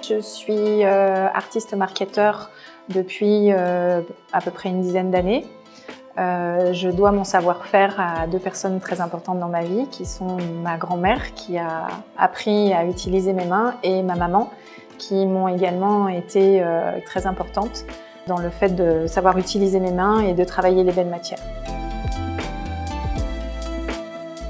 Je suis artiste marketeur depuis à peu près une dizaine d'années. Je dois mon savoir-faire à deux personnes très importantes dans ma vie, qui sont ma grand-mère qui a appris à utiliser mes mains et ma maman, qui m'ont également été très importantes dans le fait de savoir utiliser mes mains et de travailler les belles matières.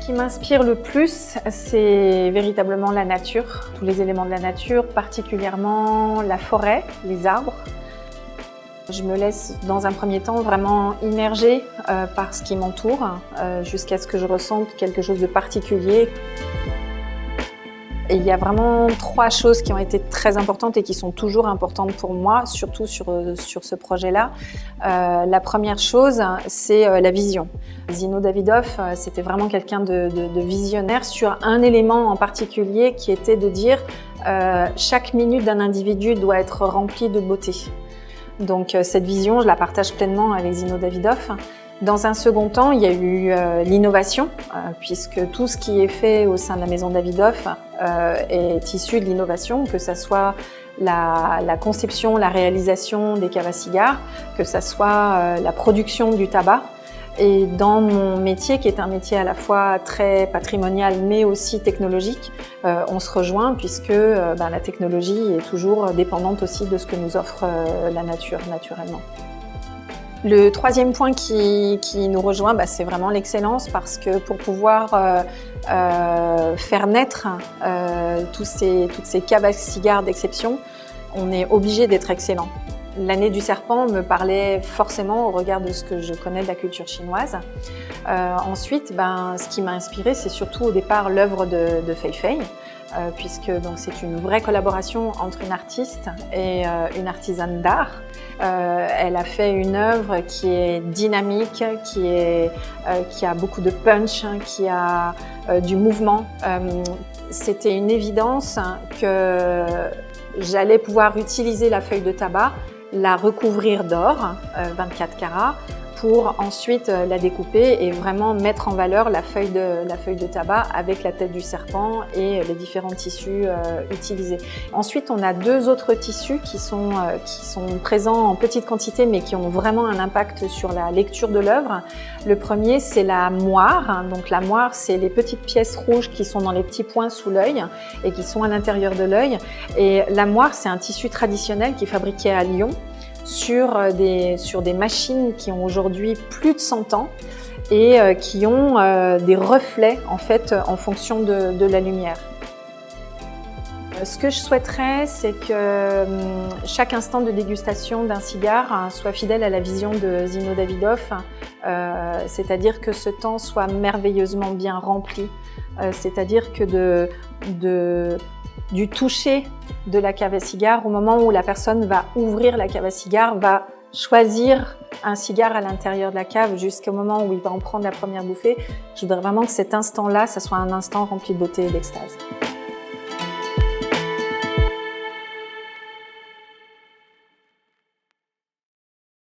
Ce qui m'inspire le plus, c'est véritablement la nature, tous les éléments de la nature, particulièrement la forêt, les arbres. Je me laisse dans un premier temps vraiment immerger par ce qui m'entoure jusqu'à ce que je ressente quelque chose de particulier. Et il y a vraiment trois choses qui ont été très importantes et qui sont toujours importantes pour moi, surtout sur ce projet-là. La première chose, c'est la vision. Zino Davidoff, c'était vraiment quelqu'un de visionnaire sur un élément en particulier qui était de dire chaque minute d'un individu doit être remplie de beauté. Donc cette vision, je la partage pleinement avec Zino Davidoff. Dans un second temps, il y a eu l'innovation, puisque tout ce qui est fait au sein de la maison Davidoff est issu de l'innovation, que ce soit la conception, la réalisation des caves à cigares, que ce soit la production du tabac. Et dans mon métier, qui est un métier à la fois très patrimonial mais aussi technologique, on se rejoint puisque la technologie est toujours dépendante aussi de ce que nous offre la nature naturellement. Le troisième point qui nous rejoint, c'est vraiment l'excellence, parce que pour pouvoir faire naître toutes ces caves à cigares d'exception, on est obligé d'être excellent. L'année du serpent me parlait forcément au regard de ce que je connais de la culture chinoise. Ensuite, ce qui m'a inspirée, c'est surtout au départ l'œuvre de Fei Fei, puisque c'est une vraie collaboration entre une artiste et une artisane d'art. Elle a fait une œuvre qui est dynamique, qui a beaucoup de punch, qui a du mouvement. C'était une évidence que j'allais pouvoir utiliser la feuille de tabac, la recouvrir d'or, 24 carats, pour ensuite la découper et vraiment mettre en valeur la feuille de tabac avec la tête du serpent et les différents tissus utilisés. Ensuite, on a deux autres tissus qui sont présents en petite quantité mais qui ont vraiment un impact sur la lecture de l'œuvre. Le premier, c'est la moire. Donc la moire, c'est les petites pièces rouges qui sont dans les petits points sous l'œil et qui sont à l'intérieur de l'œil. Et la moire, c'est un tissu traditionnel qui est fabriqué à Lyon, sur des machines qui ont aujourd'hui plus de 100 ans et qui ont des reflets en fait en fonction de la lumière. Ce que je souhaiterais, c'est que chaque instant de dégustation d'un cigare soit fidèle à la vision de Zino Davidoff, c'est-à-dire que ce temps soit merveilleusement bien rempli, c'est-à-dire que du toucher de la cave à cigare au moment où la personne va ouvrir la cave à cigare, va choisir un cigare à l'intérieur de la cave jusqu'au moment où il va en prendre la première bouffée. Je voudrais vraiment que cet instant-là, ça soit un instant rempli de beauté et d'extase.